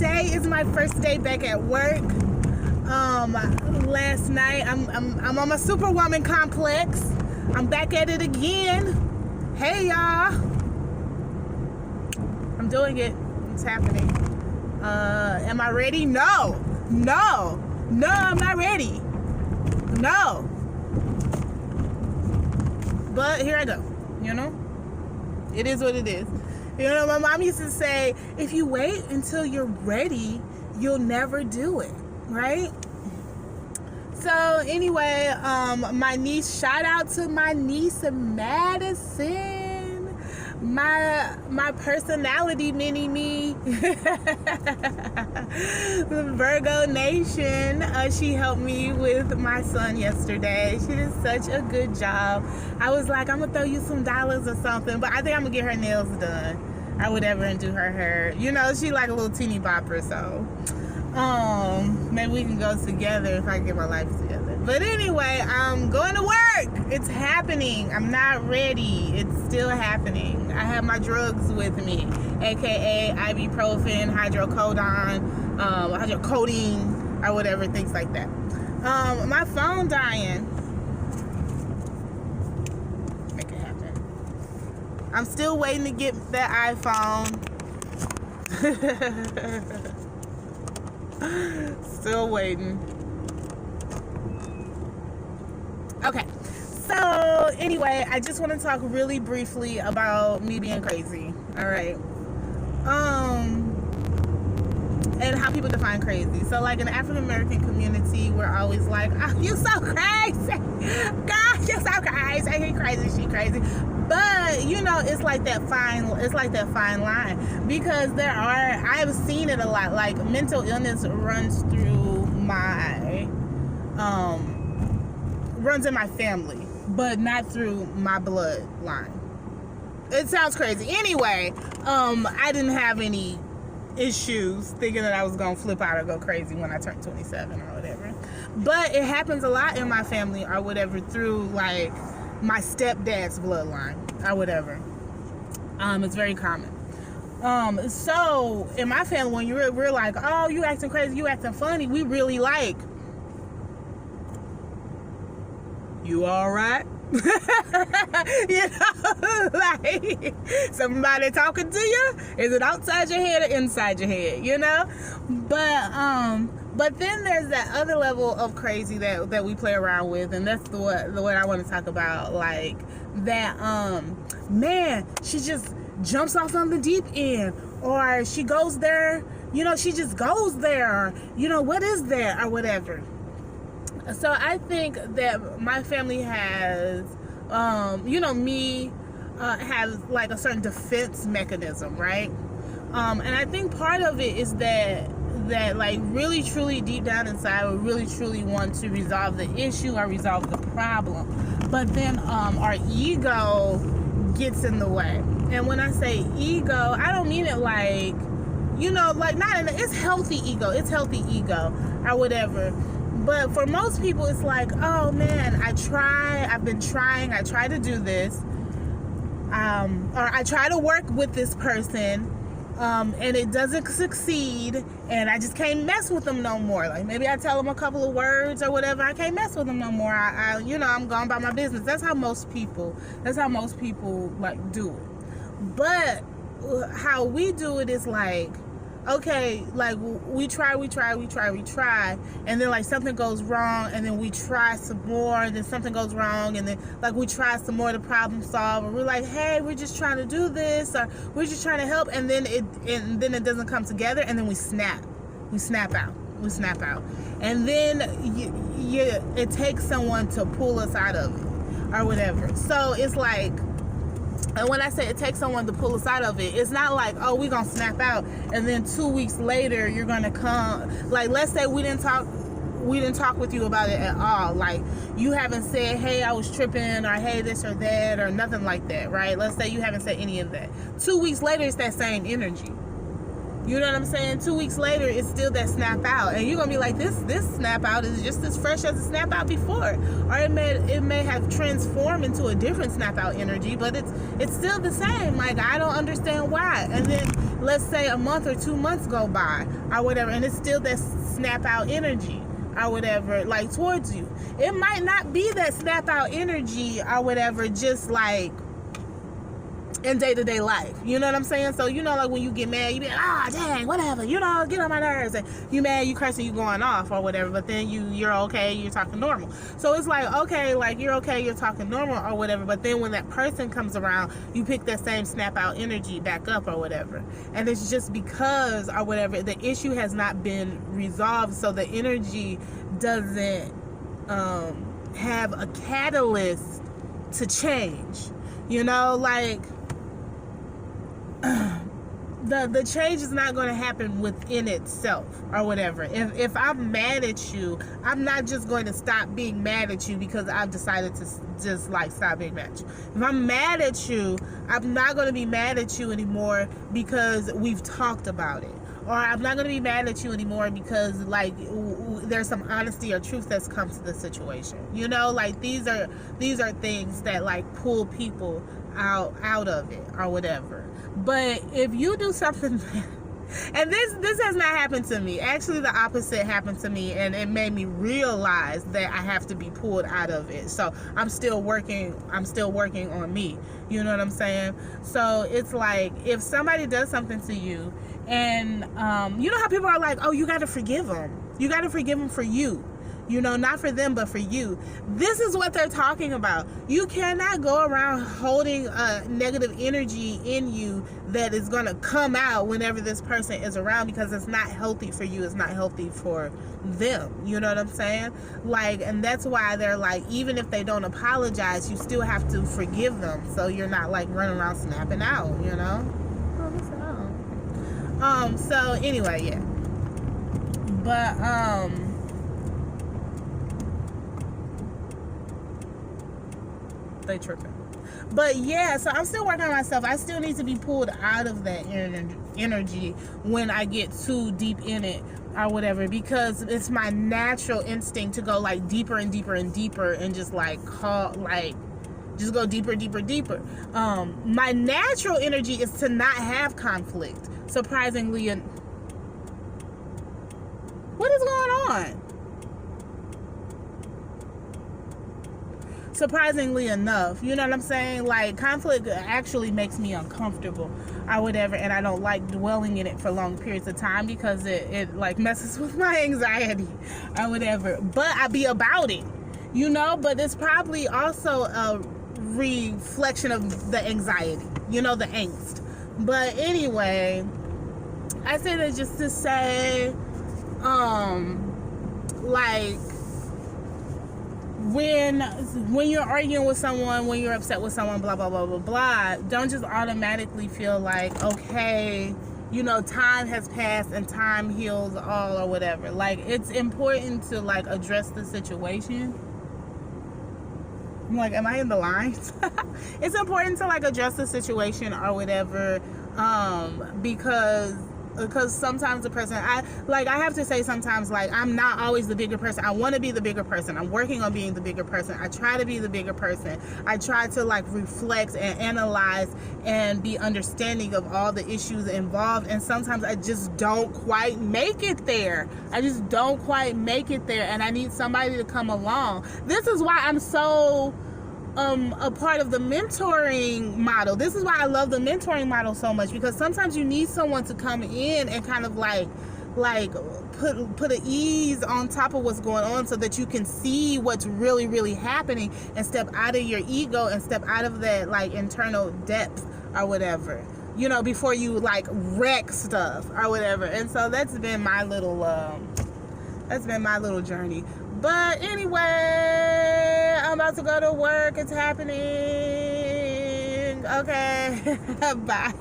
today is my first day back at work. Last night I'm on my Superwoman complex. I'm back at it again. Hey y'all. I'm doing it. It's happening. Am I ready? No, I'm not ready. No. But here I go. You know? It is what it is. You know, my mom used to say, if you wait until you're ready, you'll never do it, right? So anyway, my niece, shout out to my niece Madison, my personality mini-me, the Virgo Nation. She helped me with my son yesterday. She did such a good job. I was like, I'm gonna throw you some dollars or something, but I think I'm gonna get her nails done or whatever and do her hair. You know, she like a little teeny bopper, so maybe we can go together if I get my life together. But anyway, I'm going to work. It's happening. I'm not ready. It's still happening. I have my drugs with me, aka ibuprofen, hydrocodone, or whatever, things like that. My phone dying. Make it happen. I'm still waiting to get that iPhone. Still waiting. Okay, so anyway, I just want to talk really briefly about me being crazy. All right. And how people define crazy. So like in the African American community, we're always like, oh, you so crazy. God, you're so crazy. He crazy, she crazy. But you know, it's like that fine line, because I've seen it a lot. Like mental illness runs in my family, but not through my bloodline. It sounds crazy. Anyway, I didn't have any issues thinking that I was gonna flip out or go crazy when I turned 27 or whatever. But it happens a lot in my family or whatever through like my stepdad's bloodline or whatever. It's very common. So in my family, when we're like, oh, you acting crazy, you acting funny, we really like, you all right? You know, like somebody talking to you, is it outside your head or inside your head, you know? But then there's that other level of crazy that we play around with, and that's the what I want to talk about. Like that, man, she just jumps off on the deep end, or she goes there, you know, she just goes there, or, you know, what is there, or whatever. So I think that my family has, you know, me has like a certain defense mechanism, right? And I think part of it is that like really truly deep down inside we really truly want to resolve the issue or resolve the problem, but then our ego gets in the way. And when I say ego, I don't mean it like, you know, like it's healthy ego or whatever. But for most people it's like, oh man, I try to do this, or I try to work with this person, and it doesn't succeed, and I just can't mess with them no more. Like maybe I tell them a couple of words or whatever, I can't mess with them no more. I you know, I'm going about my business. That's how most people like do it. But how we do it is like, okay, like we try, and then like something goes wrong, and then we try some more, and then something goes wrong, and then like we try some more to problem solve, and we're like, hey, we're just trying to do this, or we're just trying to help, and then it doesn't come together, and then we snap out, and then it takes someone to pull us out of it or whatever. So it's like, and when I say it takes someone to pull us out of it, it's not like, oh, we're going to snap out, and then 2 weeks later, you're going to come. Like, let's say we didn't talk with you about it at all. Like, you haven't said, hey, I was tripping, or hey, this or that, or nothing like that, right? Let's say you haven't said any of that. 2 weeks later, it's that same energy. You know what I'm saying? 2 weeks later, it's still that snap out, and you're gonna be like, this snap out is just as fresh as a snap out before, or it may have transformed into a different snap out energy, but it's still the same. Like, I don't understand why. And then let's say a month or 2 months go by or whatever, and it's still that snap out energy or whatever, like, towards you. It might not be that snap out energy or whatever, just like in day-to-day life, you know what I'm saying? So, you know, like when you get mad, you be like, dang, whatever, you know, get on my nerves, and you mad, you cursing, you going off or whatever, but then you're okay, you're talking normal. So it's like, okay, like, you're okay, you're talking normal or whatever, but then when that person comes around, you pick that same snap out energy back up or whatever, and it's just because or whatever, the issue has not been resolved, so the energy doesn't have a catalyst to change, you know, like, the change is not going to happen within itself or whatever. If I'm mad at you, I'm not just going to stop being mad at you because I've decided to just like stop being mad at you. If I'm mad at you, I'm not going to be mad at you anymore because we've talked about it. Or I'm not going to be mad at you anymore because, like, there's some honesty or truth that's come to the situation. You know, like, these are things that, like, pull people out of it or whatever. But if you do something, and this has not happened to me. Actually, the opposite happened to me, and it made me realize that I have to be pulled out of it. So I'm still working on me. You know what I'm saying? So it's like, if somebody does something to you, and you know how people are like, oh, you got to forgive them. You got to forgive them for you. You know, not for them, but for you. This is what they're talking about. You cannot go around holding a negative energy in you that is going to come out whenever this person is around, because it's not healthy for you. It's not healthy for them. You know what I'm saying? Like, and that's why they're like, even if they don't apologize, you still have to forgive them. So you're not like running around snapping out, you know? So anyway, yeah. But, they tripping. But yeah, so I'm still working on myself. I still need to be pulled out of that energy when I get too deep in it or whatever, because it's my natural instinct to go like deeper and deeper and deeper and just like just go deeper. My natural energy is to not have conflict, surprisingly. And what is going on? Surprisingly enough, you know what I'm saying? Like, conflict actually makes me uncomfortable or whatever, and I don't like dwelling in it for long periods of time because it like messes with my anxiety or whatever. But I be about it, you know? But it's probably also a reflection of the anxiety, you know, the angst. But anyway, I say that just to say, like, when you're arguing with someone, when you're upset with someone, blah, blah, blah, blah, blah, don't just automatically feel like, okay, you know, time has passed and time heals all or whatever. Like, it's important to, like, address the situation. I'm like, am I in the lines? It's important to, like, address the situation or whatever, because sometimes the person, I have to say sometimes, like, I'm not always the bigger person. I want to be the bigger person. I'm working on being the bigger person. I try to be the bigger person. I try to, like, reflect and analyze and be understanding of all the issues involved. And sometimes I just don't quite make it there. And I need somebody to come along. This is why I'm so a part of the mentoring model. This is why I love the mentoring model so much, because sometimes you need someone to come in and kind of like put an ease on top of what's going on, so that you can see what's really, really happening and step out of your ego and step out of that, like, internal depth or whatever, you know, before you, like, wreck stuff or whatever. And so that's been my little journey. But anyway, I'm about to go to work. It's happening. Okay. Bye.